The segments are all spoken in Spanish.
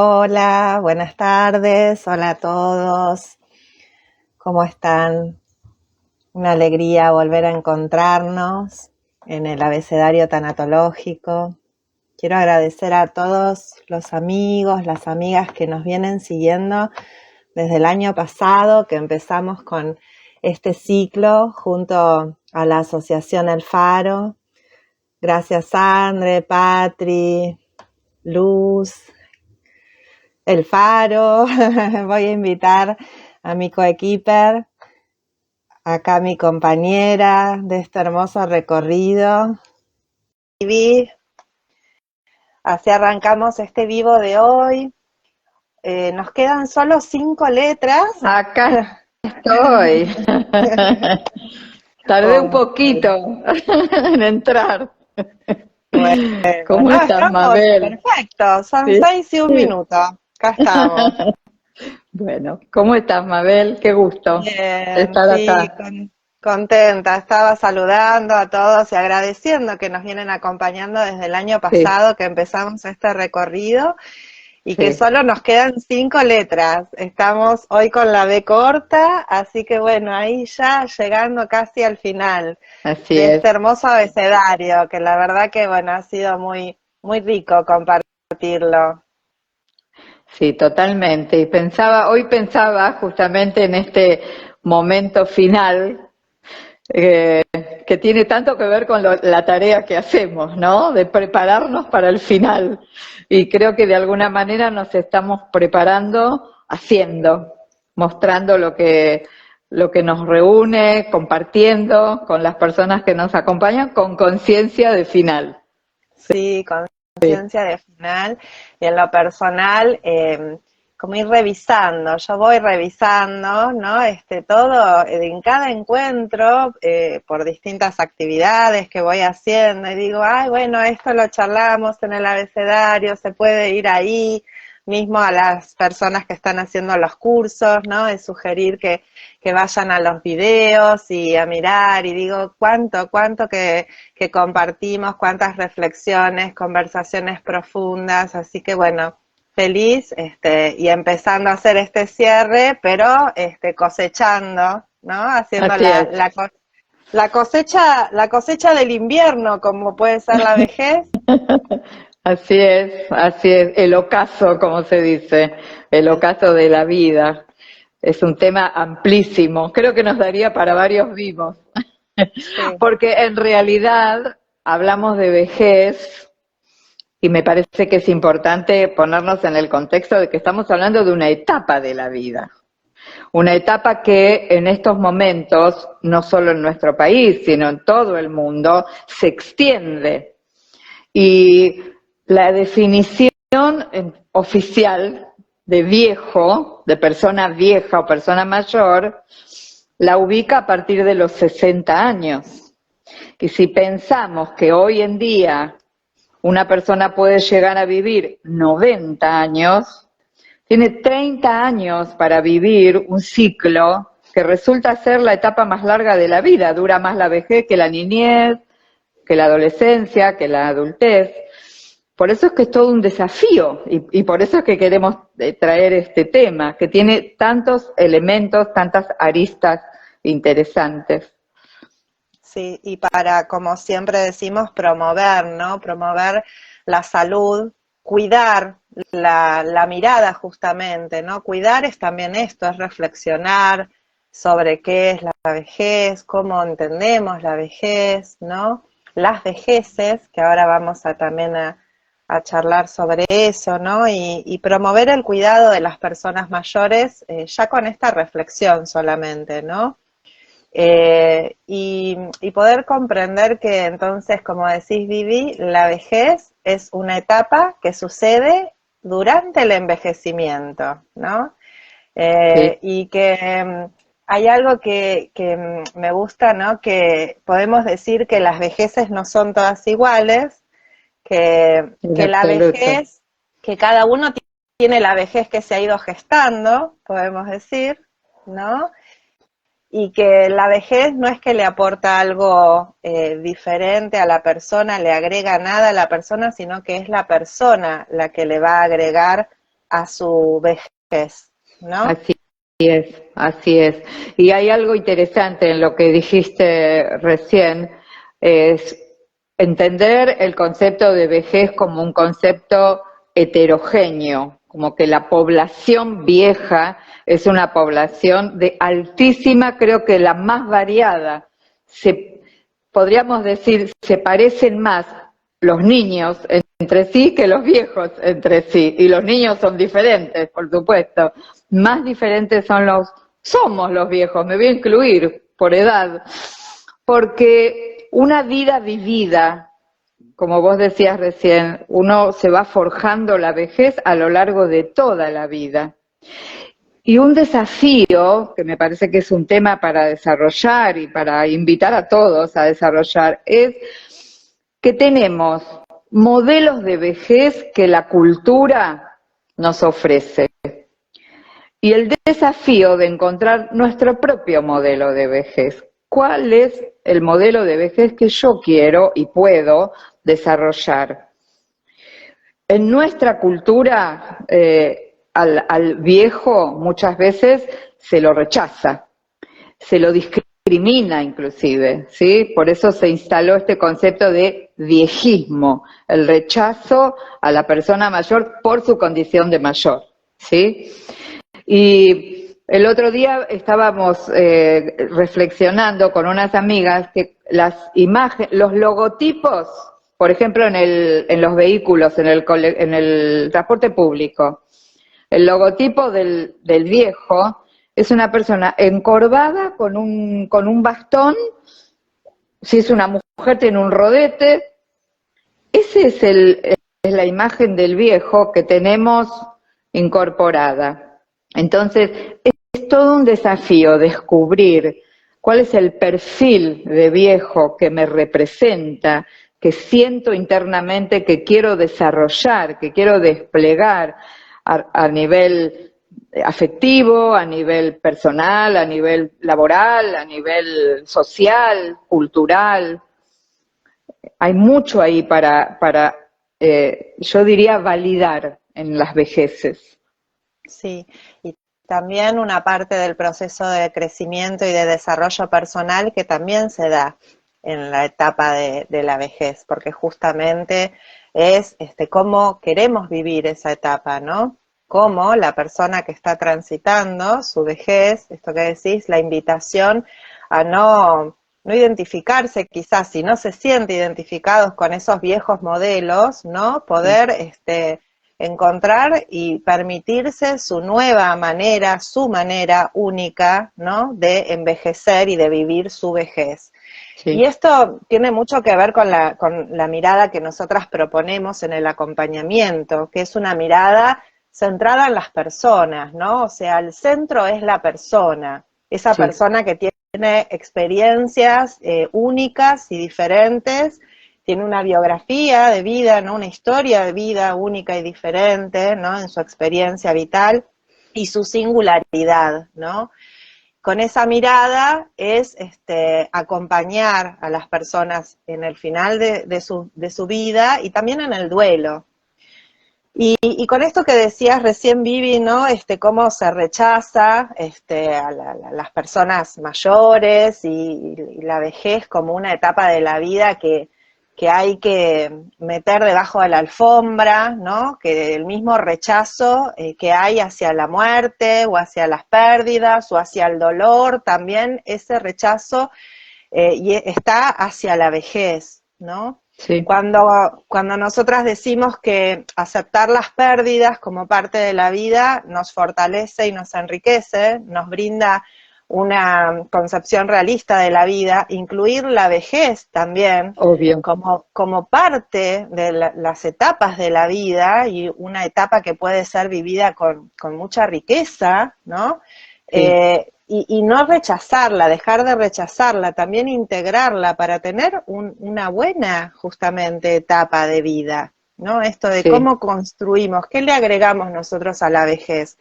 Hola, buenas tardes, hola a todos, ¿cómo están? Una alegría volver a encontrarnos en el abecedario tanatológico. Quiero agradecer a todos los amigos, las amigas que nos vienen siguiendo desde el año pasado, que empezamos con este ciclo junto a la Asociación El Faro. Gracias Andre, Patri, Luz, El Faro. Voy a invitar a mi coequiper, acá mi compañera de este hermoso recorrido. Así arrancamos este vivo de hoy. Nos quedan solo 5 letras. Acá estoy. Tardé un poquito en entrar. Bueno, ¿Cómo no, estás, estamos Mabel? perfectos. Son Sí. 6 y un minuto. Acá estamos. Bueno, ¿cómo estás, Mabel? Qué gusto Bien, estar sí, acá. contenta. Estaba saludando a todos y agradeciendo que nos vienen acompañando desde el año Sí, pasado que empezamos este recorrido y que sí, solo nos quedan 5 letras. Estamos hoy con la B corta, así que bueno, ahí ya llegando casi al final así de es. este hermoso abecedario, que la verdad que bueno, ha sido muy, muy rico compartirlo. Sí, totalmente. Y hoy pensaba justamente en este momento final que tiene tanto que ver con la tarea que hacemos, ¿no? De prepararnos para el final. Y creo que de alguna manera nos estamos preparando haciendo, mostrando lo que nos reúne, compartiendo con las personas que nos acompañan con conciencia de final. Sí, conciencia de final y en lo personal, como ir revisando, yo voy revisando, ¿no? Todo en cada encuentro, por distintas actividades que voy haciendo y digo, ay, bueno, esto lo charlamos en el abecedario, se puede ir ahí, mismo a las personas que están haciendo los cursos, ¿no? Es sugerir que vayan a los videos y a mirar y digo, cuánto que compartimos, cuántas reflexiones, conversaciones profundas, así que bueno, feliz y empezando a hacer este cierre, pero cosechando, ¿no? Haciendo Así es. la cosecha del invierno, como puede ser la vejez. Así es, el ocaso, como se dice, el ocaso de la vida. Es un tema amplísimo, creo que nos daría para varios vivos, Sí, porque en realidad hablamos de vejez y me parece que es importante ponernos en el contexto de que estamos hablando de una etapa de la vida, una etapa que en estos momentos, no solo en nuestro país, sino en todo el mundo, se extiende. Y la definición oficial de viejo, de persona vieja o persona mayor, la ubica a partir de los 60 años. Y si pensamos que hoy en día una persona puede llegar a vivir 90 años, tiene 30 años para vivir un ciclo que resulta ser la etapa más larga de la vida, dura más la vejez que la niñez, que la adolescencia, que la adultez. Por eso es que es todo un desafío y por eso es que queremos traer este tema, que tiene tantos elementos, tantas aristas interesantes. sí, y para, como siempre decimos, promover, ¿no? Promover la salud, cuidar la mirada justamente, ¿no? Cuidar es también esto, es reflexionar sobre qué es la vejez, cómo entendemos la vejez, ¿no? Las vejeces, que ahora vamos a también a charlar sobre eso, ¿no? Y promover el cuidado de las personas mayores ya con esta reflexión solamente, ¿no? Y poder comprender que entonces, como decís Vivi, la vejez es una etapa que sucede durante el envejecimiento, ¿no? Sí, Y que hay algo que me gusta, ¿no? Que podemos decir que las vejeces no son todas iguales, en que la absoluto. vejez, que cada uno tiene la vejez que se ha ido gestando, podemos decir, ¿no? Y que la vejez no es que le aporta algo diferente a la persona, le agrega nada a la persona, sino que es la persona la que le va a agregar a su vejez, ¿no? Así es. Y hay algo interesante en lo que dijiste recién, es entender el concepto de vejez como un concepto heterogéneo, como que la población vieja es una población de altísima, creo que la más variada. Podríamos decir, se parecen más los niños entre sí que los viejos entre sí, y los niños son diferentes, por supuesto. Más diferentes somos los viejos, me voy a incluir por edad, porque una vida vivida, como vos decías recién, uno se va forjando la vejez a lo largo de toda la vida. Y un desafío, que me parece que es un tema para desarrollar y para invitar a todos a desarrollar, es que tenemos modelos de vejez que la cultura nos ofrece. Y el desafío de encontrar nuestro propio modelo de vejez. ¿Cuál es el modelo de vejez que yo quiero y puedo desarrollar? En nuestra cultura, al viejo muchas veces se lo rechaza, se lo discrimina inclusive, ¿sí? Por eso se instaló este concepto de viejismo, el rechazo a la persona mayor por su condición de mayor, ¿sí? Y el otro día estábamos reflexionando con unas amigas que las imágenes, los logotipos, por ejemplo en los vehículos, en el transporte público, el logotipo del viejo es una persona encorvada con un bastón, si es una mujer tiene un rodete. Esa es la imagen del viejo que tenemos incorporada. Entonces, es todo un desafío descubrir cuál es el perfil de viejo que me representa, que siento internamente que quiero desarrollar, que quiero desplegar a nivel afectivo, a nivel personal, a nivel laboral, a nivel social, cultural. Hay mucho ahí para yo diría, validar en las vejeces. Sí, y también una parte del proceso de crecimiento y de desarrollo personal que también se da en la etapa de la vejez, porque justamente es cómo queremos vivir esa etapa, ¿no? Cómo la persona que está transitando su vejez, esto que decís, la invitación a no identificarse quizás, si no se siente identificados con esos viejos modelos, ¿no? Poder encontrar y permitirse su nueva manera, su manera única, ¿no? De envejecer y de vivir su vejez. Sí. Y esto tiene mucho que ver con la mirada que nosotras proponemos en el acompañamiento, que es una mirada centrada en las personas, ¿no? O sea, el centro es la persona, esa persona que tiene experiencias únicas y diferentes, tiene una biografía de vida, ¿no? Una historia de vida única y diferente, ¿no? En su experiencia vital y su singularidad, ¿no? Con esa mirada es acompañar a las personas en el final de su vida y también en el duelo. Y con esto que decías recién, Vivi, ¿no? Cómo se rechaza a las personas mayores y la vejez como una etapa de la vida que hay que meter debajo de la alfombra, ¿no? Que el mismo rechazo que hay hacia la muerte o hacia las pérdidas o hacia el dolor, también ese rechazo y está hacia la vejez, ¿no? Sí. Cuando nosotras decimos que aceptar las pérdidas como parte de la vida nos fortalece y nos enriquece, nos brinda una concepción realista de la vida, incluir la vejez también como parte de las etapas de la vida y una etapa que puede ser vivida con mucha riqueza, ¿no? Sí. Y no rechazarla, dejar de rechazarla, también integrarla para tener una buena, justamente, etapa de vida, ¿no? Esto de cómo construimos, qué le agregamos nosotros a la vejez.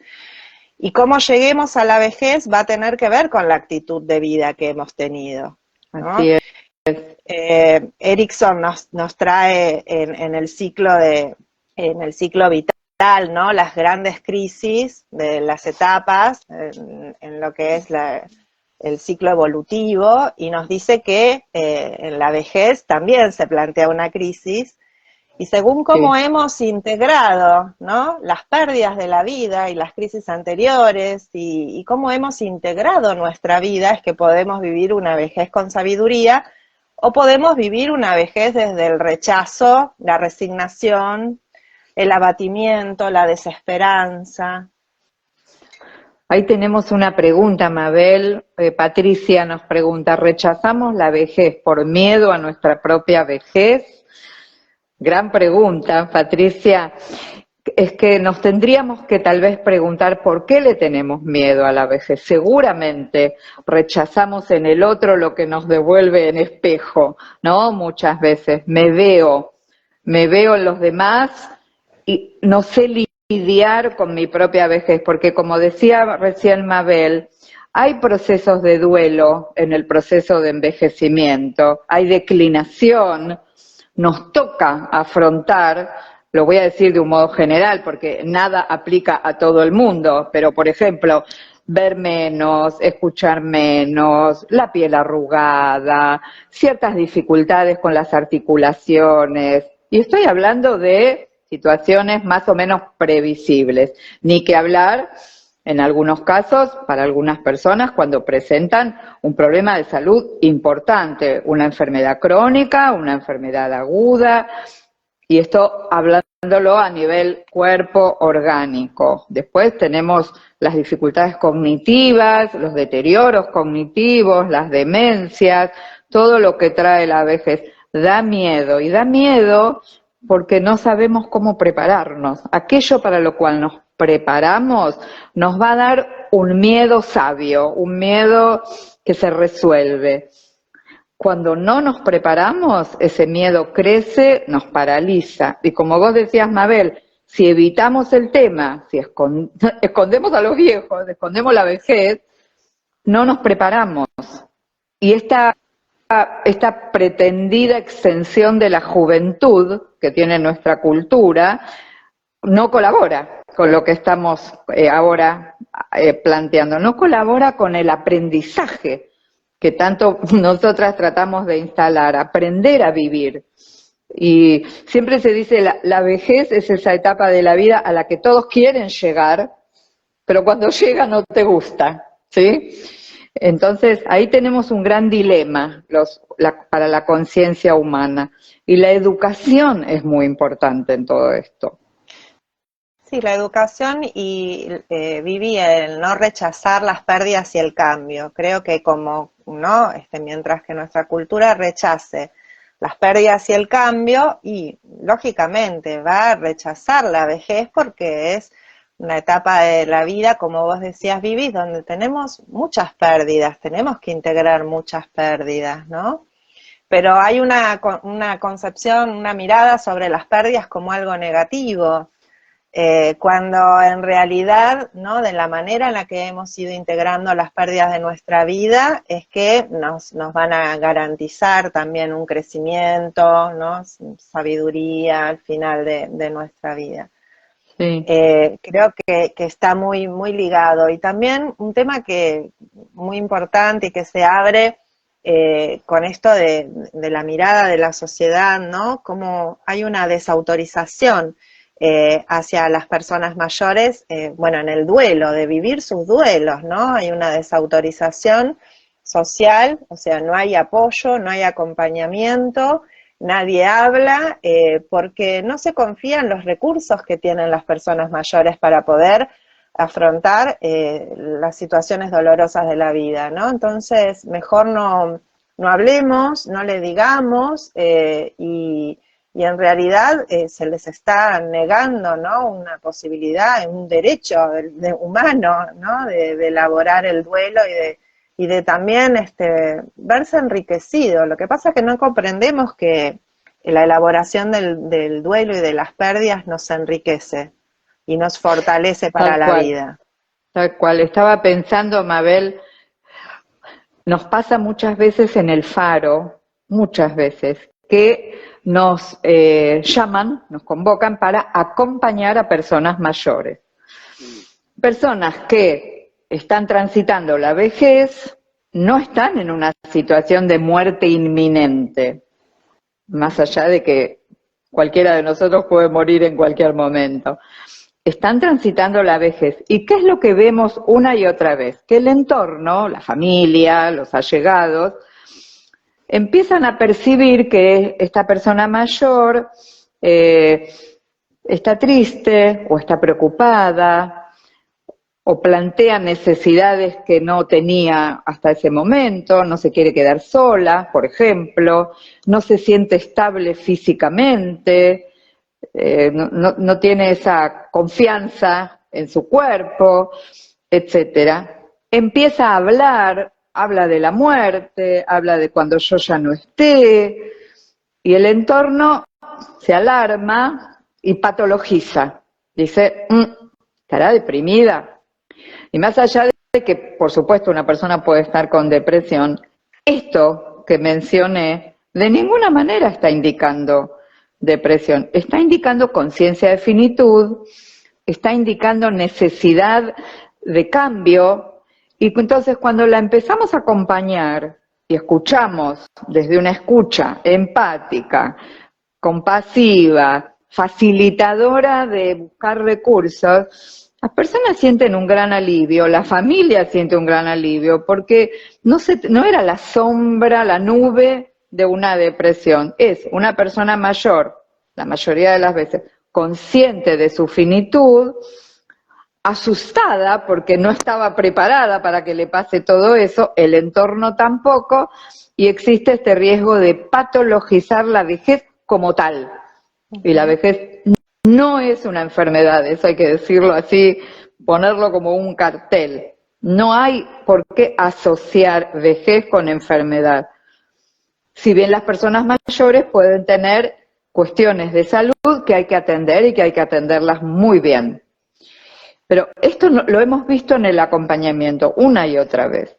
Y cómo lleguemos a la vejez va a tener que ver con la actitud de vida que hemos tenido, ¿no? Así es. Erickson nos trae en el ciclo vital ¿no? Las grandes crisis de las etapas en lo que es el ciclo evolutivo, y nos dice que en la vejez también se plantea una crisis, y según cómo hemos integrado, ¿no?, las pérdidas de la vida y las crisis anteriores, y cómo hemos integrado nuestra vida, es que podemos vivir una vejez con sabiduría, o podemos vivir una vejez desde el rechazo, la resignación, el abatimiento, la desesperanza. Ahí tenemos una pregunta, Mabel. Patricia nos pregunta, ¿rechazamos la vejez por miedo a nuestra propia vejez? Gran pregunta, Patricia. Es que nos tendríamos que tal vez preguntar por qué le tenemos miedo a la vejez. Seguramente rechazamos en el otro lo que nos devuelve en espejo, ¿no? Muchas veces me veo en los demás y no sé lidiar con mi propia vejez, porque como decía recién Mabel, hay procesos de duelo en el proceso de envejecimiento, hay declinación, nos toca afrontar, lo voy a decir de un modo general porque nada aplica a todo el mundo, pero por ejemplo, ver menos, escuchar menos, la piel arrugada, ciertas dificultades con las articulaciones, y estoy hablando de situaciones más o menos previsibles, ni que hablar en algunos casos, para algunas personas, cuando presentan un problema de salud importante, una enfermedad crónica, una enfermedad aguda, y esto hablándolo a nivel cuerpo orgánico. Después tenemos las dificultades cognitivas, los deterioros cognitivos, las demencias, todo lo que trae la vejez. Da miedo, y da miedo porque no sabemos cómo prepararnos. Aquello para lo cual nos preparamos nos va a dar un miedo sabio, un miedo que se resuelve. Cuando no nos preparamos, ese miedo crece, nos paraliza. Y como vos decías, Mabel, si evitamos el tema, si escondemos a los viejos, escondemos la vejez, no nos preparamos. Y esta pretendida extensión de la juventud que tiene nuestra cultura no colabora con lo que estamos ahora planteando, no colabora con el aprendizaje que tanto nosotras tratamos de instalar, aprender a vivir. Y siempre se dice, la vejez es esa etapa de la vida a la que todos quieren llegar, pero cuando llega no te gusta, ¿sí? Entonces, ahí tenemos un gran dilema para la conciencia humana. Y la educación es muy importante en todo esto. Sí, la educación y Vivi, el no rechazar las pérdidas y el cambio. Creo que como, ¿no?, mientras que nuestra cultura rechace las pérdidas y el cambio, y lógicamente va a rechazar la vejez porque es una etapa de la vida, como vos decías, Vivi, donde tenemos muchas pérdidas, tenemos que integrar muchas pérdidas, ¿no? Pero hay una concepción, una mirada sobre las pérdidas como algo negativo, cuando en realidad, ¿no?, de la manera en la que hemos ido integrando las pérdidas de nuestra vida, es que nos van a garantizar también un crecimiento, ¿no?, sabiduría al final de nuestra vida. Sí. Creo que está muy, muy ligado. Y también un tema que muy importante y que se abre con esto de la mirada de la sociedad, ¿no?, como hay una desautorización hacia las personas mayores, bueno, en el duelo, de vivir sus duelos, ¿no? Hay una desautorización social, o sea, no hay apoyo, no hay acompañamiento, nadie habla, porque no se confía en los recursos que tienen las personas mayores para poder afrontar las situaciones dolorosas de la vida, ¿no? Entonces, mejor no hablemos, no le digamos, y en realidad se les está negando, ¿no?, una posibilidad, un derecho humano, ¿no?, de elaborar el duelo y de también verse enriquecido. Lo que pasa es que no comprendemos que la elaboración del duelo y de las pérdidas nos enriquece y nos fortalece para la vida. Tal cual. Estaba pensando, Mabel, nos pasa muchas veces en el Faro, muchas veces, que nos llaman, nos convocan para acompañar a personas mayores. Personas que están transitando la vejez, no están en una situación de muerte inminente, más allá de que cualquiera de nosotros puede morir en cualquier momento. Están transitando la vejez. ¿Y qué es lo que vemos una y otra vez? Que el entorno, la familia, los allegados, empiezan a percibir que esta persona mayor está triste o está preocupada, o plantea necesidades que no tenía hasta ese momento, no se quiere quedar sola, por ejemplo, no se siente estable físicamente, no tiene esa confianza en su cuerpo, etcétera. Empieza a hablar, habla de la muerte, habla de cuando yo ya no esté, y el entorno se alarma y patologiza. Dice, ¿estará deprimida? Y más allá de que, por supuesto, una persona puede estar con depresión, esto que mencioné de ninguna manera está indicando depresión, está indicando conciencia de finitud, está indicando necesidad de cambio, y entonces cuando la empezamos a acompañar y escuchamos desde una escucha empática, compasiva, facilitadora de buscar recursos, las personas sienten un gran alivio, la familia siente un gran alivio, porque no era la sombra, la nube de una depresión, es una persona mayor, la mayoría de las veces, consciente de su finitud, asustada porque no estaba preparada para que le pase todo eso, el entorno tampoco, y existe este riesgo de patologizar la vejez como tal. Y la vejez no es una enfermedad, eso hay que decirlo así, ponerlo como un cartel. No hay por qué asociar vejez con enfermedad. Si bien las personas mayores pueden tener cuestiones de salud que hay que atender y que hay que atenderlas muy bien. Pero esto lo hemos visto en el acompañamiento una y otra vez.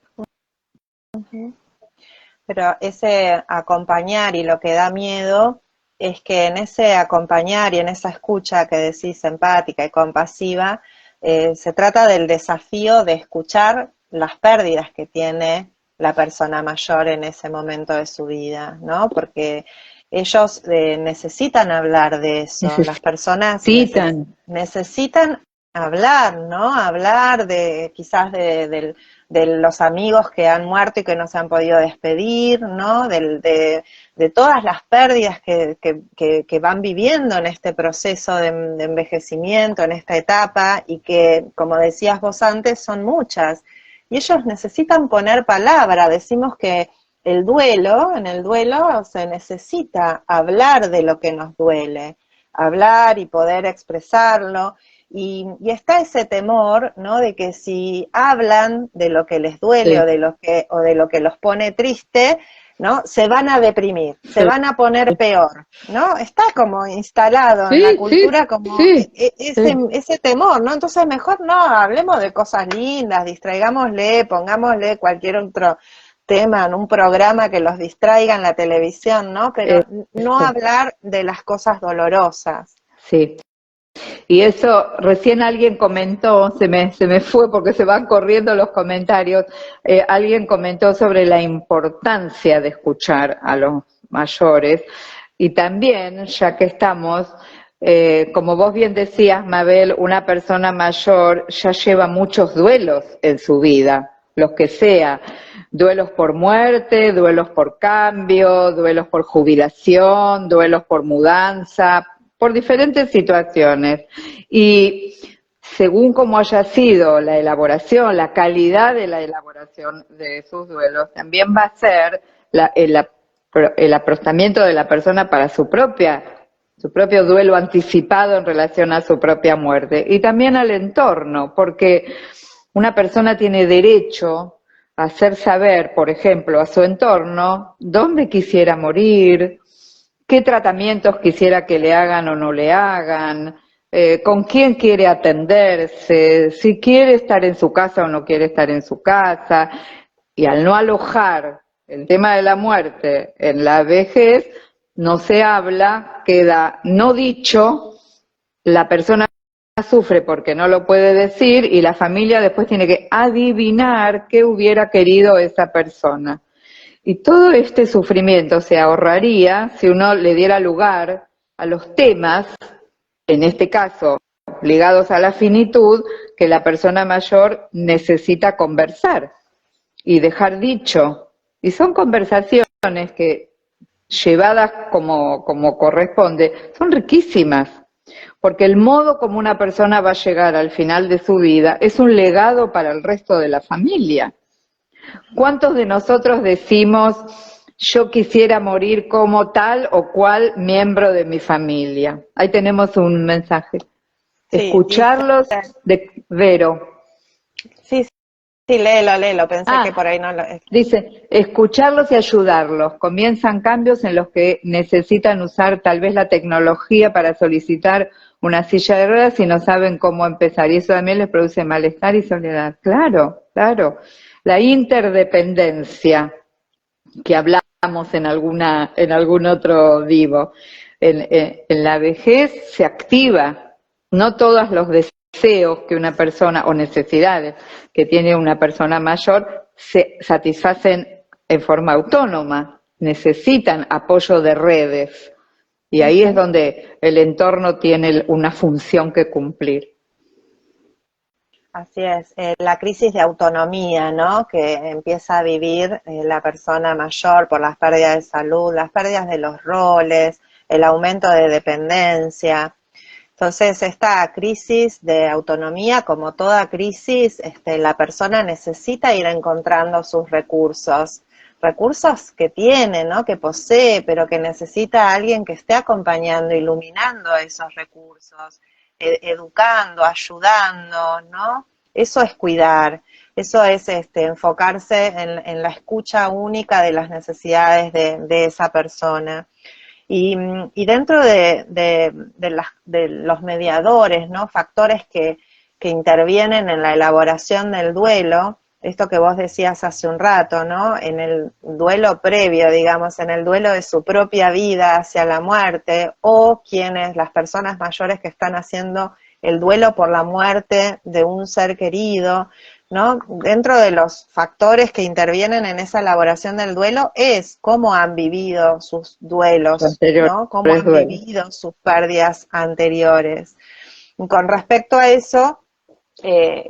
Pero ese acompañar y lo que da miedo es que en ese acompañar y en esa escucha que decís empática y compasiva, se trata del desafío de escuchar las pérdidas que tiene la persona mayor en ese momento de su vida, ¿no? Porque ellos necesitan hablar de eso, las personas necesitan hablar, ¿no? Hablar de quizás de los amigos que han muerto y que no se han podido despedir, ¿no? De todas las pérdidas que van viviendo en este proceso de envejecimiento, en esta etapa, y que, como decías vos antes, son muchas. Y ellos necesitan poner palabra. Decimos que en el duelo se necesita hablar de lo que nos duele, hablar y poder expresarlo. Y está ese temor, ¿no? De que si hablan de lo que les duele, sí, o de lo que los pone triste, ¿no? Se van a deprimir, sí, se van a poner peor, ¿no? Está como instalado, sí, en la cultura, sí, como sí, ese temor, ¿no? Entonces mejor no, hablemos de cosas lindas, distraigámosle, pongámosle cualquier otro tema en un programa que los distraiga en la televisión, ¿no? Pero no hablar de las cosas dolorosas. Sí. Y eso, recién alguien comentó, se me fue porque se van corriendo los comentarios, alguien comentó sobre la importancia de escuchar a los mayores, y también, ya que estamos, como vos bien decías, Mabel, una persona mayor ya lleva muchos duelos en su vida, los que sea, duelos por muerte, duelos por cambio, duelos por jubilación, duelos por mudanza, por diferentes situaciones, y según cómo haya sido la elaboración, la calidad de la elaboración de sus duelos, también va a ser el aprostamiento de la persona para su propio duelo anticipado en relación a su propia muerte, y también al entorno, porque una persona tiene derecho a hacer saber, por ejemplo, a su entorno, dónde quisiera morir, qué tratamientos quisiera que le hagan o no le hagan, con quién quiere atenderse, si quiere estar en su casa o no quiere estar en su casa. Y al no alojar el tema de la muerte en la vejez, no se habla, queda no dicho, la persona sufre porque no lo puede decir y la familia después tiene que adivinar qué hubiera querido esa persona. Y todo este sufrimiento se ahorraría si uno le diera lugar a los temas, en este caso ligados a la finitud, que la persona mayor necesita conversar y dejar dicho. Y son conversaciones que, llevadas como corresponde, son riquísimas, porque el modo como una persona va a llegar al final de su vida es un legado para el resto de la familia. ¿Cuántos de nosotros decimos, yo quisiera morir como tal o cual miembro de mi familia? Ahí tenemos un mensaje. Sí, Escucharlos de Vero. sí, sí, léelo, pensé que por ahí no lo... Dice, escucharlos y ayudarlos. Comienzan cambios en los que necesitan usar tal vez la tecnología para solicitar una silla de ruedas y no saben cómo empezar. Y eso también les produce malestar y soledad. Claro, claro. La interdependencia que hablamos en algún otro vivo. En la vejez se activa. No todos los deseos que una persona, o necesidades que tiene una persona mayor, se satisfacen en forma autónoma, necesitan apoyo de redes, y ahí es donde el entorno tiene una función que cumplir. Así es, la crisis de autonomía, ¿no? Que empieza a vivir la persona mayor por las pérdidas de salud, las pérdidas de los roles, el aumento de dependencia. Entonces, esta crisis de autonomía, como toda crisis, la persona necesita ir encontrando sus recursos que tiene, ¿no? Que posee, pero que necesita a alguien que esté acompañando, iluminando esos recursos, educando, ayudando, ¿no? Eso es cuidar, eso es enfocarse en la escucha única de las necesidades de esa persona. Y dentro de los mediadores, ¿no? Factores que intervienen en la elaboración del duelo, esto que vos decías hace un rato, ¿no? En el duelo previo, digamos, en el duelo de su propia vida hacia la muerte, o las personas mayores que están haciendo el duelo por la muerte de un ser querido, ¿no? Dentro de los factores que intervienen en esa elaboración del duelo es cómo han vivido sus duelos, ¿no? Cómo han vivido sus pérdidas anteriores. Y con respecto a eso,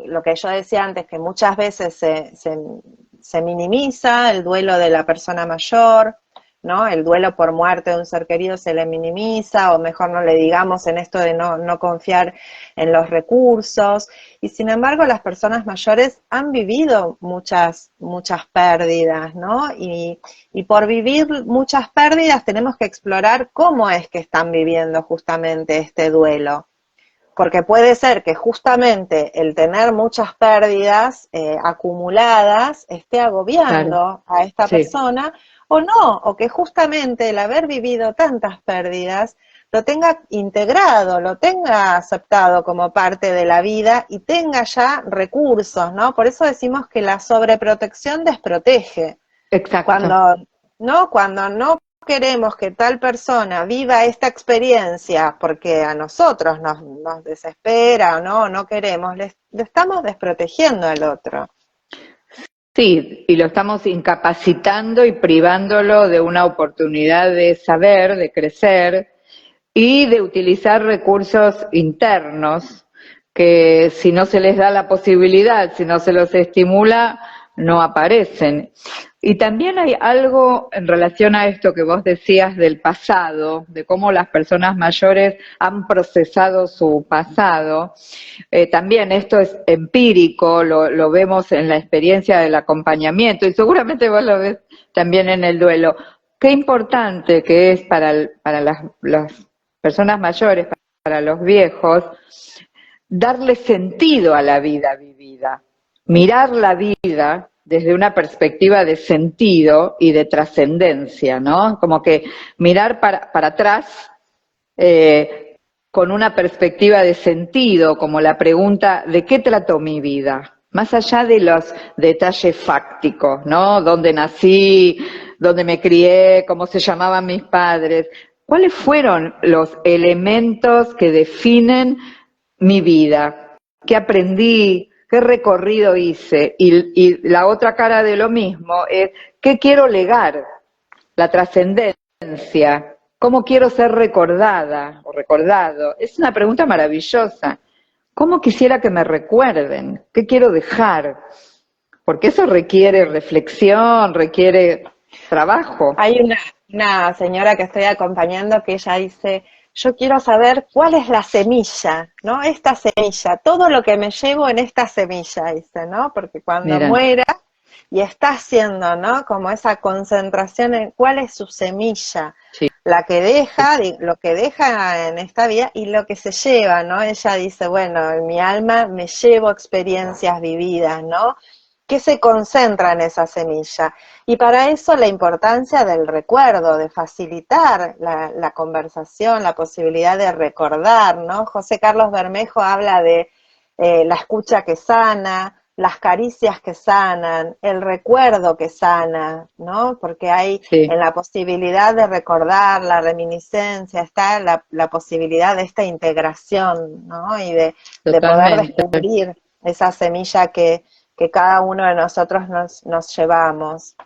lo que yo decía antes, que muchas veces se minimiza el duelo de la persona mayor, ¿no? El duelo por muerte de un ser querido se le minimiza, o mejor no le digamos en esto de no confiar en los recursos, y sin embargo las personas mayores han vivido muchas pérdidas, ¿no? Y por vivir muchas pérdidas tenemos que explorar cómo es que están viviendo justamente este duelo. Porque puede ser que justamente el tener muchas pérdidas acumuladas esté agobiando a esta persona, o no, o que justamente el haber vivido tantas pérdidas lo tenga integrado, lo tenga aceptado como parte de la vida y tenga ya recursos, ¿no? Por eso decimos que la sobreprotección desprotege. Exacto. Cuando no queremos que tal persona viva esta experiencia porque a nosotros nos desespera o no queremos, le estamos desprotegiendo al otro. Sí, y lo estamos incapacitando y privándolo de una oportunidad de saber, de crecer y de utilizar recursos internos que si no se les da la posibilidad, si no se los estimula, no aparecen. Y también hay algo en relación a esto que vos decías del pasado, de cómo las personas mayores han procesado su pasado. También esto es empírico, lo vemos en la experiencia del acompañamiento y seguramente vos lo ves también en el duelo. Qué importante que es para las personas mayores, para los viejos, darle sentido a la vida vivida, mirar la vida desde una perspectiva de sentido y de trascendencia, ¿no? Como que mirar para atrás con una perspectiva de sentido, como la pregunta ¿de qué trató mi vida? Más allá de los detalles fácticos, ¿no? ¿Dónde nací? dónde me crié, cómo se llamaban mis padres. ¿Cuáles fueron los elementos que definen mi vida? ¿Qué aprendí? ¿Qué recorrido hice? Y la otra cara de lo mismo es, ¿qué quiero legar? La trascendencia. ¿Cómo quiero ser recordada o recordado? Es una pregunta maravillosa. ¿Cómo quisiera que me recuerden? ¿Qué quiero dejar? Porque eso requiere reflexión, requiere trabajo. Hay una señora que estoy acompañando que ella dice, yo quiero saber cuál es la semilla, ¿no? Esta semilla, todo lo que me llevo en esta semilla, dice, ¿no? Porque cuando Mira, muera y está haciendo, ¿no? Como esa concentración en cuál es su semilla, sí, la que deja, lo que deja en esta vida y lo que se lleva, ¿no? Ella dice, bueno, en mi alma me llevo experiencias vividas, ¿no? ¿Qué se concentra en esa semilla? Y para eso la importancia del recuerdo, de facilitar la conversación, la posibilidad de recordar, ¿no? José Carlos Bermejo habla de la escucha que sana, las caricias que sanan, el recuerdo que sana, ¿no? Porque hay sí, en la posibilidad de recordar, la reminiscencia, está la posibilidad de esta integración, ¿no? Y de poder totalmente. descubrir esa semilla que cada uno de nosotros nos llevamos.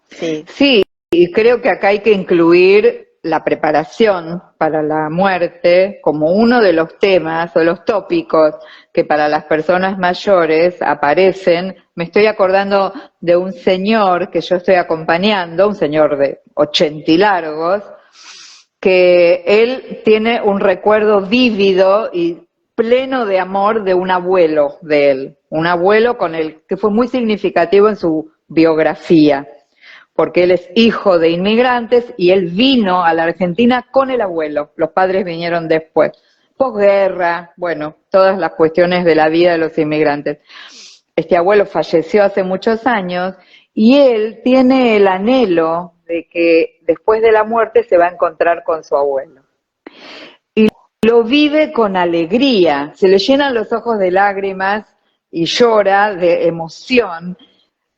Sí, Sí, y creo que acá hay que incluir la preparación para la muerte como uno de los temas o los tópicos que para las personas mayores aparecen. Me estoy acordando de un señor que yo estoy acompañando, un señor de 80 y largos, que él tiene un recuerdo vívido y pleno de amor de un abuelo de él, un abuelo con el que fue muy significativo en su biografía, porque él es hijo de inmigrantes y él vino a la Argentina con el abuelo, los padres vinieron después, posguerra, bueno, todas las cuestiones de la vida de los inmigrantes. Este abuelo falleció hace muchos años y él tiene el anhelo de que después de la muerte se va a encontrar con su abuelo. Y lo vive con alegría, se le llenan los ojos de lágrimas y llora de emoción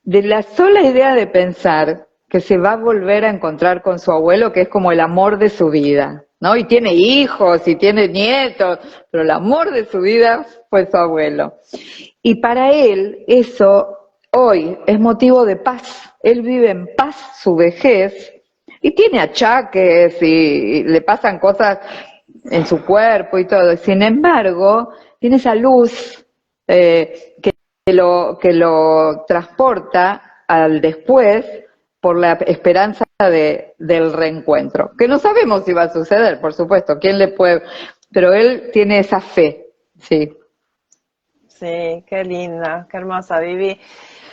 de la sola idea de pensar que se va a volver a encontrar con su abuelo, que es como el amor de su vida, ¿no? Y tiene hijos y tiene nietos, pero el amor de su vida fue su abuelo. Y para él eso hoy es motivo de paz. Él vive en paz su vejez y tiene achaques y le pasan cosas en su cuerpo y todo. Sin embargo, tiene esa luz que lo transporta al después por la esperanza del reencuentro. Que no sabemos si va a suceder, por supuesto, quién le puede, pero él tiene esa fe, sí. sí, qué linda, qué hermosa, Vivi.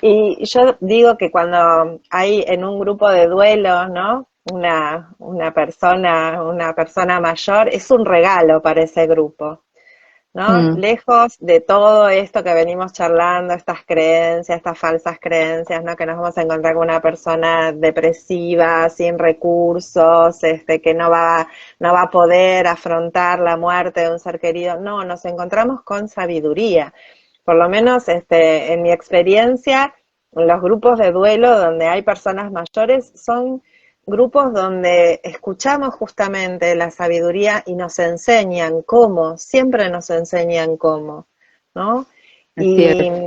Y yo digo que cuando hay en un grupo de duelo, ¿no? Una persona mayor, es un regalo para ese grupo, ¿no? Mm, Lejos de todo esto que venimos charlando, estas creencias, estas falsas creencias, ¿no? Que nos vamos a encontrar con una persona depresiva, sin recursos, que no va a poder afrontar la muerte de un ser querido. No, nos encontramos con sabiduría. Por lo menos, en mi experiencia, los grupos de duelo donde hay personas mayores son grupos donde escuchamos justamente la sabiduría y nos enseñan cómo, siempre nos enseñan cómo, ¿no? así Y, es.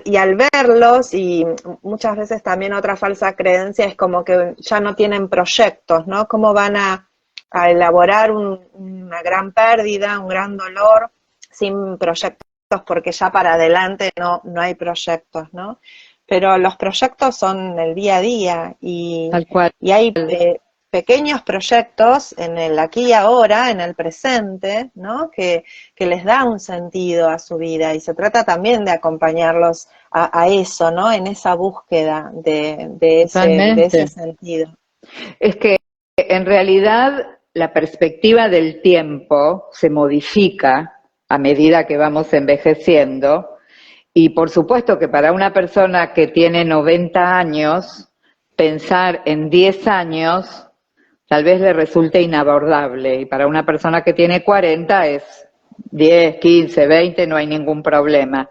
y al verlos, y muchas veces también otra falsa creencia es como que ya no tienen proyectos, ¿no? ¿Cómo van a elaborar una gran pérdida, un gran dolor sin proyectos? Porque ya para adelante no hay proyectos, ¿no? Pero los proyectos son el día a día Tal cual. y hay pequeños proyectos en el aquí y ahora, en el presente, ¿no? Que les da un sentido a su vida y se trata también de acompañarlos a eso, ¿no? En esa búsqueda de ese Totalmente. sentido. Es que en realidad la perspectiva del tiempo se modifica a medida que vamos envejeciendo y por supuesto que para una persona que tiene 90 años, pensar en 10 años tal vez le resulte inabordable y para una persona que tiene 40 es 10, 15, 20, no hay ningún problema.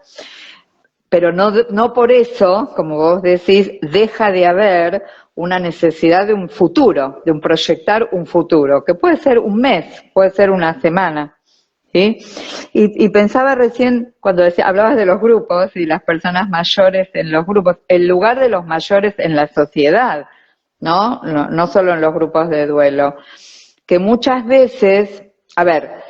Pero no por eso, como vos decís, deja de haber una necesidad de un futuro, de un proyectar un futuro, que puede ser un mes, puede ser una semana. ¿Sí? Y pensaba recién, cuando hablabas de los grupos y las personas mayores en los grupos, el lugar de los mayores en la sociedad, ¿no? No solo en los grupos de duelo, que muchas veces, a ver,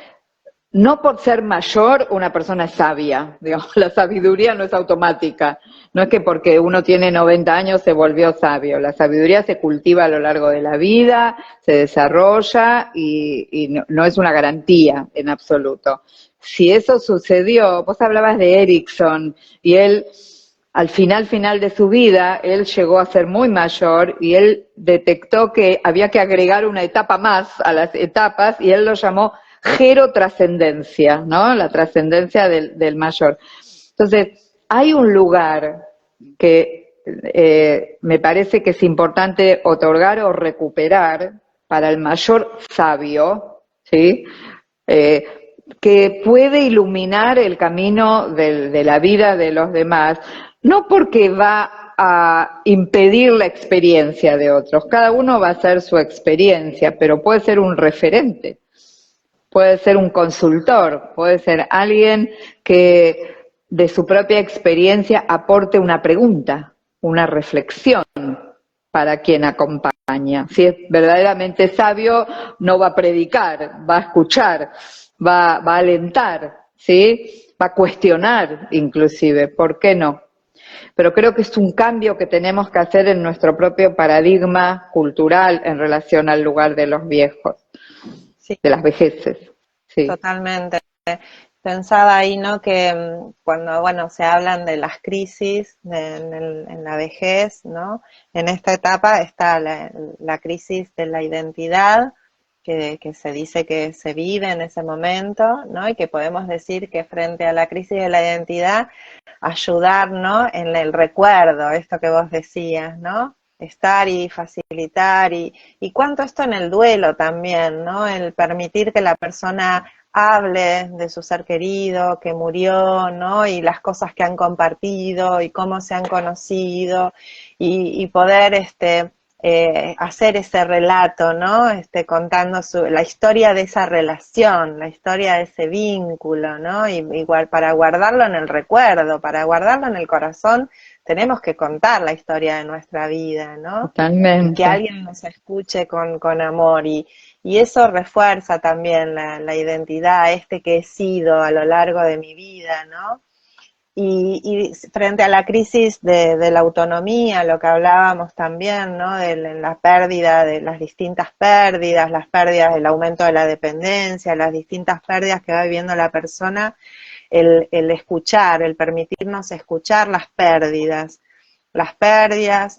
no por ser mayor una persona es sabia, digamos, la sabiduría no es automática, no es que porque uno tiene 90 años se volvió sabio, la sabiduría se cultiva a lo largo de la vida, se desarrolla y no es una garantía en absoluto. Si eso sucedió, vos hablabas de Erickson y él al final de su vida, él llegó a ser muy mayor y él detectó que había que agregar una etapa más a las etapas y él lo llamó gerotrascendencia, ¿no? La trascendencia del mayor. Entonces, hay un lugar que me parece que es importante otorgar o recuperar para el mayor sabio, ¿sí? Que puede iluminar el camino de la vida de los demás, no porque va a impedir la experiencia de otros, cada uno va a hacer su experiencia, pero puede ser un referente. Puede ser un consultor, puede ser alguien que de su propia experiencia aporte una pregunta, una reflexión para quien acompaña. Si es verdaderamente sabio, no va a predicar, va a escuchar, va a alentar, ¿sí? Va a cuestionar inclusive, ¿por qué no? Pero creo que es un cambio que tenemos que hacer en nuestro propio paradigma cultural en relación al lugar de los viejos. Sí, De las vejeces, sí. totalmente. Pensaba ahí, ¿no? Que cuando, bueno, se hablan de las crisis en la vejez, ¿no? En esta etapa está la crisis de la identidad, que se dice que se vive en ese momento, ¿no? Y que podemos decir que frente a la crisis de la identidad, ayudar, ¿no? En el recuerdo, esto que vos decías, ¿no? Estar y facilitar, y cuánto esto en el duelo también, ¿no? El permitir que la persona hable de su ser querido, que murió, ¿no? Y las cosas que han compartido y cómo se han conocido y poder hacer ese relato, ¿no? Contando la historia de esa relación, la historia de ese vínculo, ¿no? Y igual para guardarlo en el recuerdo, para guardarlo en el corazón, tenemos que contar la historia de nuestra vida, ¿no? Totalmente. Y que alguien nos escuche con amor y eso refuerza también la identidad, que he sido a lo largo de mi vida, ¿no? Y frente a la crisis de la autonomía, lo que hablábamos también, ¿no? De la pérdida, de las distintas pérdidas, las pérdidas del aumento de la dependencia, las distintas pérdidas que va viviendo la persona, el escuchar, el permitirnos escuchar las pérdidas,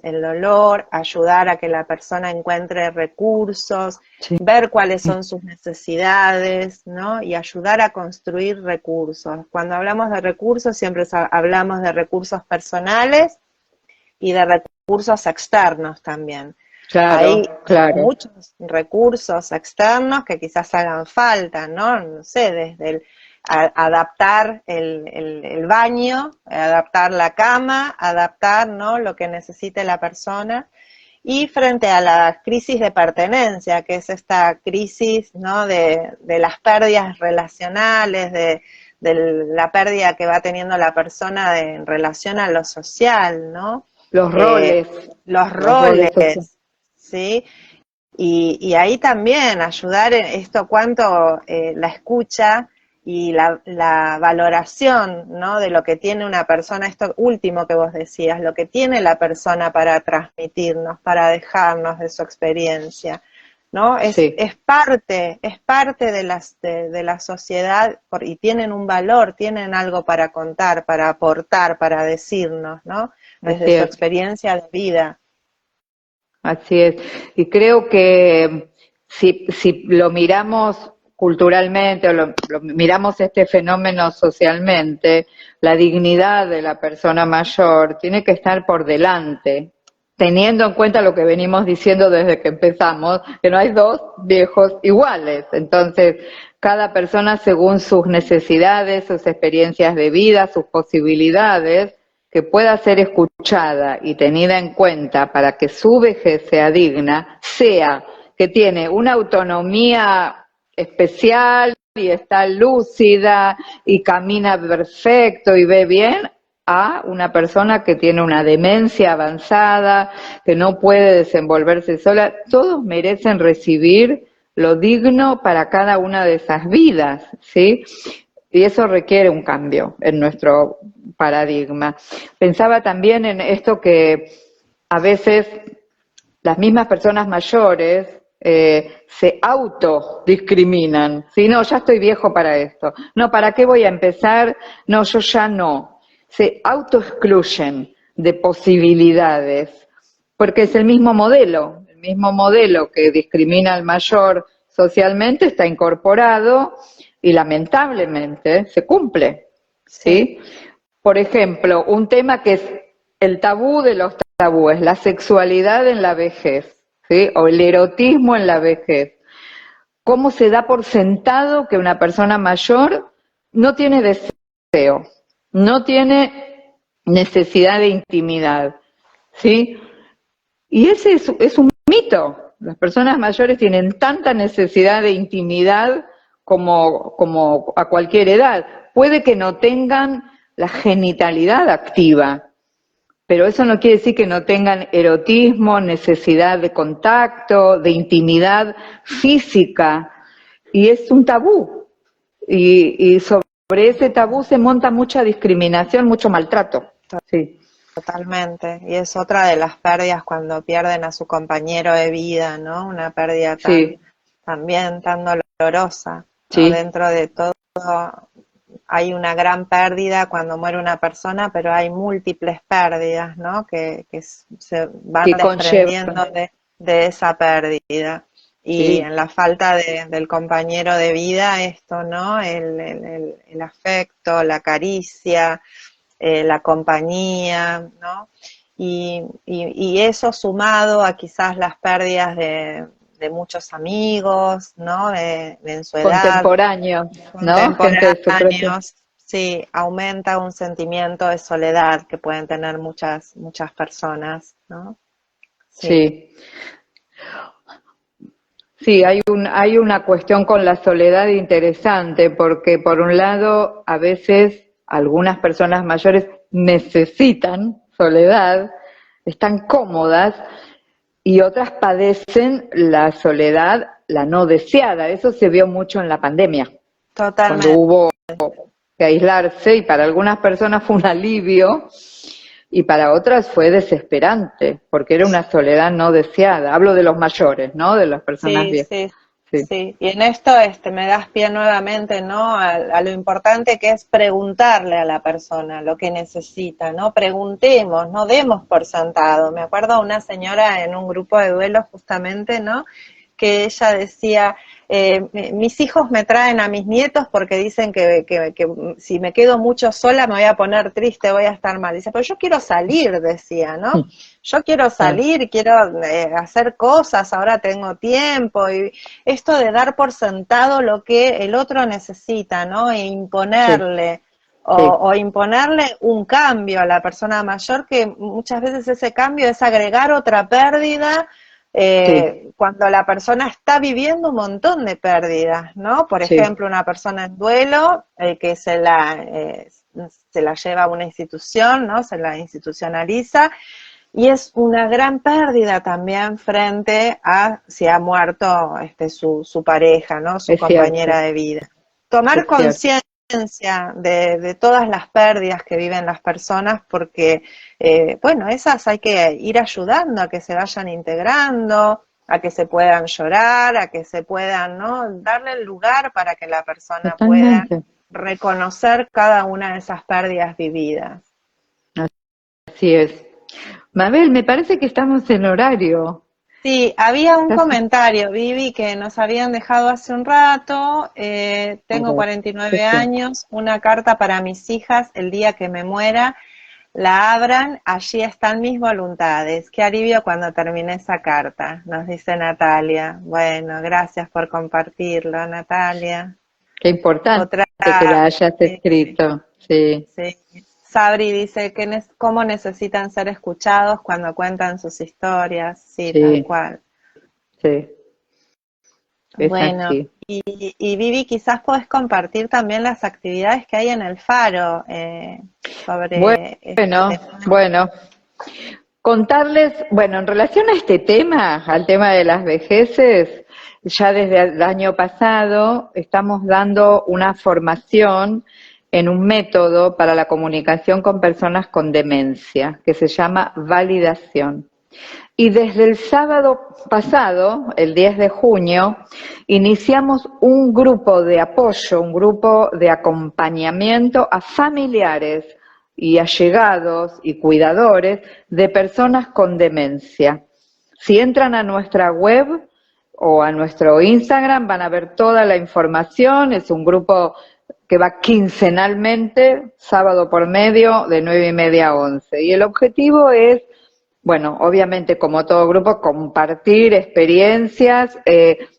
el dolor, ayudar a que la persona encuentre recursos, Sí. ver cuáles son sus necesidades, ¿no? Y ayudar a construir recursos. Cuando hablamos de recursos, siempre hablamos de recursos personales y de recursos externos también. Claro, Hay claro. muchos recursos externos que quizás hagan falta, ¿no? No sé, desde adaptar el baño, adaptar la cama, adaptar, ¿no? Lo que necesite la persona. Y frente a la crisis de pertenencia, que es esta crisis, ¿no? de las pérdidas relacionales, de la pérdida que va teniendo la persona en relación a lo social, ¿no? Los roles. Los roles, ¿sí? Y ahí también ayudar en esto, cuánto la escucha y la valoración, ¿no? De lo que tiene una persona, esto último que vos decías, lo que tiene la persona para transmitirnos, para dejarnos de su experiencia, ¿no? Sí. Es parte de la sociedad y tienen un valor, tienen algo para contar, para aportar, para decirnos, ¿no? Desde su experiencia de vida. Así es. Y creo que si lo miramos culturalmente o lo miramos este fenómeno socialmente, la dignidad de la persona mayor tiene que estar por delante, teniendo en cuenta lo que venimos diciendo desde que empezamos, que no hay dos viejos iguales. Entonces, cada persona según sus necesidades, sus experiencias de vida, sus posibilidades, que pueda ser escuchada y tenida en cuenta para que su vejez sea digna, sea que tiene una autonomía especial y está lúcida y camina perfecto y ve bien, a una persona que tiene una demencia avanzada, que no puede desenvolverse sola. Todos merecen recibir lo digno para cada una de esas vidas, ¿sí? Y eso requiere un cambio en nuestro paradigma. Pensaba también en esto que a veces las mismas personas mayores se autodiscriminan. ¿Sí? No, ya estoy viejo para esto. No, ¿para qué voy a empezar? No, yo ya no. Se autoexcluyen de posibilidades, porque es el mismo modelo que discrimina al mayor socialmente está incorporado y lamentablemente se cumple, ¿sí? Por ejemplo, un tema que es el tabú de los tabúes, la sexualidad en la vejez, ¿sí? O el erotismo en la vejez. ¿Cómo se da por sentado que una persona mayor no tiene deseo, no tiene necesidad de intimidad, ¿sí? Y ese es un mito. Las personas mayores tienen tanta necesidad de intimidad como a cualquier edad. Puede que no tengan la genitalidad activa, pero eso no quiere decir que no tengan erotismo, necesidad de contacto, de intimidad física. Y es un tabú. Y sobre ese tabú se monta mucha discriminación, mucho maltrato. Sí. Totalmente, y es otra de las pérdidas cuando pierden a su compañero de vida, ¿no? Una pérdida también tan dolorosa, ¿no? Dentro de todo hay una gran pérdida cuando muere una persona, pero hay múltiples pérdidas, ¿no? Que se van desprendiendo de esa pérdida. Y en la falta del compañero de vida, esto, ¿no? El afecto, la caricia, la compañía, ¿no? Y eso sumado a quizás las pérdidas de muchos amigos, ¿no? En su edad. Contemporáneos, ¿no? Contemporáneos, sí, aumenta un sentimiento de soledad que pueden tener muchas personas, ¿no? Sí. Sí, hay una cuestión con la soledad interesante, porque por un lado, a veces algunas personas mayores necesitan soledad, están cómodas, y otras padecen la soledad, la no deseada. Eso se vio mucho en la pandemia. Totalmente. Cuando hubo que aislarse, y para algunas personas fue un alivio, y para otras fue desesperante, porque era una soledad no deseada. Hablo de los mayores, ¿no? De las personas viejas. Sí. Y en esto me das pie nuevamente, ¿no? A lo importante que es preguntarle a la persona lo que necesita, ¿no? Preguntemos, no demos por sentado. Me acuerdo de una señora en un grupo de duelo justamente, ¿no? Que ella decía, mis hijos me traen a mis nietos porque dicen que si me quedo mucho sola me voy a poner triste, voy a estar mal. Dice, pero yo quiero salir, decía, ¿no? Yo quiero salir, quiero hacer cosas, ahora tengo tiempo. Y esto de dar por sentado lo que el otro necesita, ¿no? E imponerle. O imponerle un cambio a la persona mayor, que muchas veces ese cambio es agregar otra pérdida, cuando la persona está viviendo un montón de pérdidas, ¿no? Por ejemplo, una persona en duelo, que se la lleva a una institución, ¿no? Se la institucionaliza, y es una gran pérdida también frente a si ha muerto su pareja, ¿no? Su compañera de vida. Tomar conciencia de todas las pérdidas que viven las personas, porque, bueno, esas hay que ir ayudando a que se vayan integrando, a que se puedan llorar, a que se puedan, ¿no? Darle el lugar para que la persona pueda reconocer cada una de esas pérdidas vividas. Así es. Mabel, me parece que estamos en horario. Sí, había un comentario, Vivi, que nos habían dejado hace un rato. Tengo 49 años, una carta para mis hijas, el día que me muera, la abran, allí están mis voluntades. Qué alivio cuando termine esa carta, nos dice Natalia. Bueno, gracias por compartirlo, Natalia. Qué importante que la hayas escrito. Sí. Sabri dice que cómo necesitan ser escuchados cuando cuentan sus historias. Sí, tal Sí, cual. sí, es Bueno, así. y Vivi, quizás podés compartir también las actividades que hay en el Faro sobre este Bueno, tema. bueno, contarles, bueno, en relación a este tema, al tema de las vejeces, ya desde el año pasado estamos dando una formación en un método para la comunicación con personas con demencia, que se llama validación. Y desde el sábado pasado, el 10 de junio, iniciamos un grupo de apoyo, un grupo de acompañamiento a familiares y allegados y cuidadores de personas con demencia. Si entran a nuestra web o a nuestro Instagram van a ver toda la información, es un grupo que va quincenalmente, sábado por medio, de 9:30 a 11. Y el objetivo es, bueno, obviamente como todo grupo, compartir experiencias,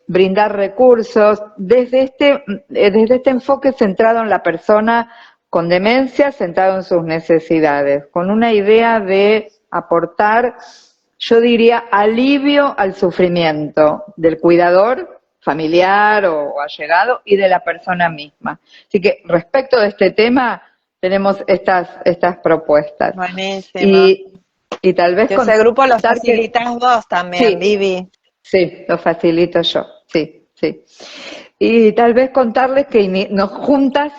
brindar recursos, desde este enfoque centrado en la persona con demencia, centrado en sus necesidades, con una idea de aportar, yo diría, alivio al sufrimiento del cuidador familiar o allegado y de la persona misma. Así que respecto de este tema tenemos estas propuestas. Buenísimo. Y tal vez Que ese grupo lo contar que facilitas vos también, sí, Vivi. sí, lo facilito yo, sí, sí. Y tal vez contarles que nos juntas,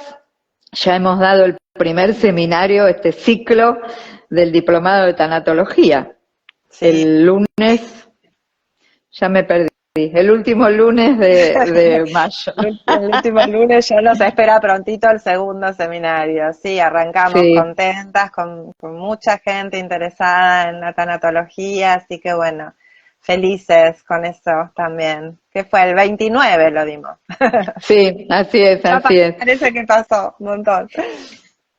ya hemos dado el primer seminario, este ciclo del diplomado de tanatología. Sí. El lunes, ya me perdí, el último lunes de mayo. El último lunes ya nos espera prontito el segundo seminario. Sí, arrancamos Sí, contentas, con mucha gente interesada en la tanatología, así que bueno, felices con eso también. Que fue el 29 lo dimos. sí, así es, Ya así es. parece que pasó un montón.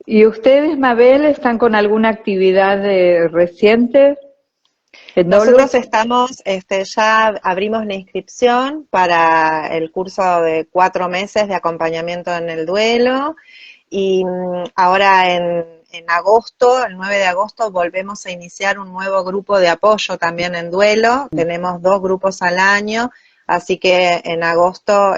¿Y ustedes, Mabel, están con alguna actividad reciente en Nosotros Dolus? estamos, ya abrimos la inscripción para el curso de 4 meses de acompañamiento en el duelo y ahora en agosto, el 9 de agosto, volvemos a iniciar un nuevo grupo de apoyo también en duelo. Tenemos 2 grupos al año, así que en agosto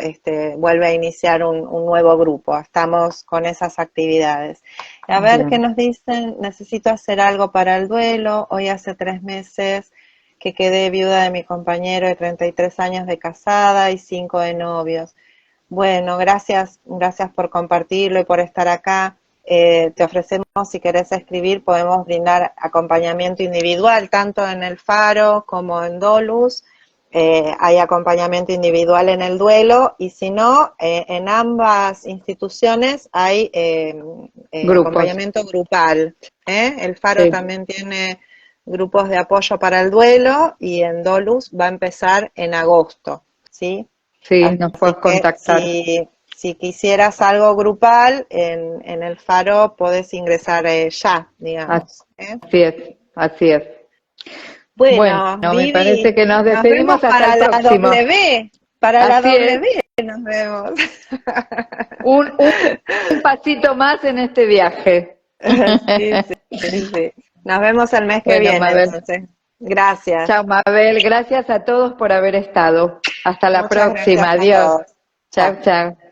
vuelve a iniciar un nuevo grupo. Estamos con esas actividades. A ver qué Bien. nos dicen. Necesito hacer algo para el duelo. Hoy hace 3 meses que quedé viuda de mi compañero de 33 años de casada y 5 de novios. Bueno, gracias por compartirlo y por estar acá. Te ofrecemos, si querés escribir, podemos brindar acompañamiento individual, tanto en el Faro como en Dolus. Hay acompañamiento individual en el duelo y si no, en ambas instituciones hay Grupos, acompañamiento grupal. El Faro sí, también tiene grupos de apoyo para el duelo y en Dolus va a empezar en agosto, ¿sí? sí, nos Así puedes que contactar. si quisieras algo grupal, en el Faro podés ingresar ya, digamos. Así es, así es. Bueno, Bueno, me parece Vivi, que nos nos vemos despedimos hasta para el la próximo. W. Para la Así es, W nos vemos. un pasito más en este viaje. Sí, sí, sí, sí. Nos vemos el mes que Bueno, viene, Mabel. entonces. Gracias. Chao, Mabel. Gracias a todos por haber estado. Hasta la Muchas gracias próxima. a Adiós. todos. Chao, Chao. chao.